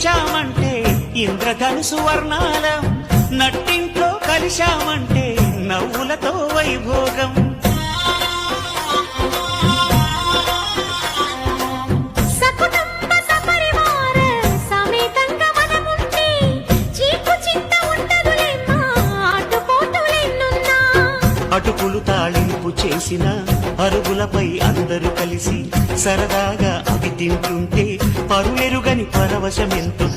పిలిచామంటే ఇంద్రధనుసు వర్ణాలం, నట్టింట్లో కలిశామంటే నవ్వులతో వైభోగం. అటుకులు తాళింపు చేసిన అరుగులపై అందరూ కలిసి సరదాగా అవి తింటుంటే పరులెరుగని పరవశమెంతో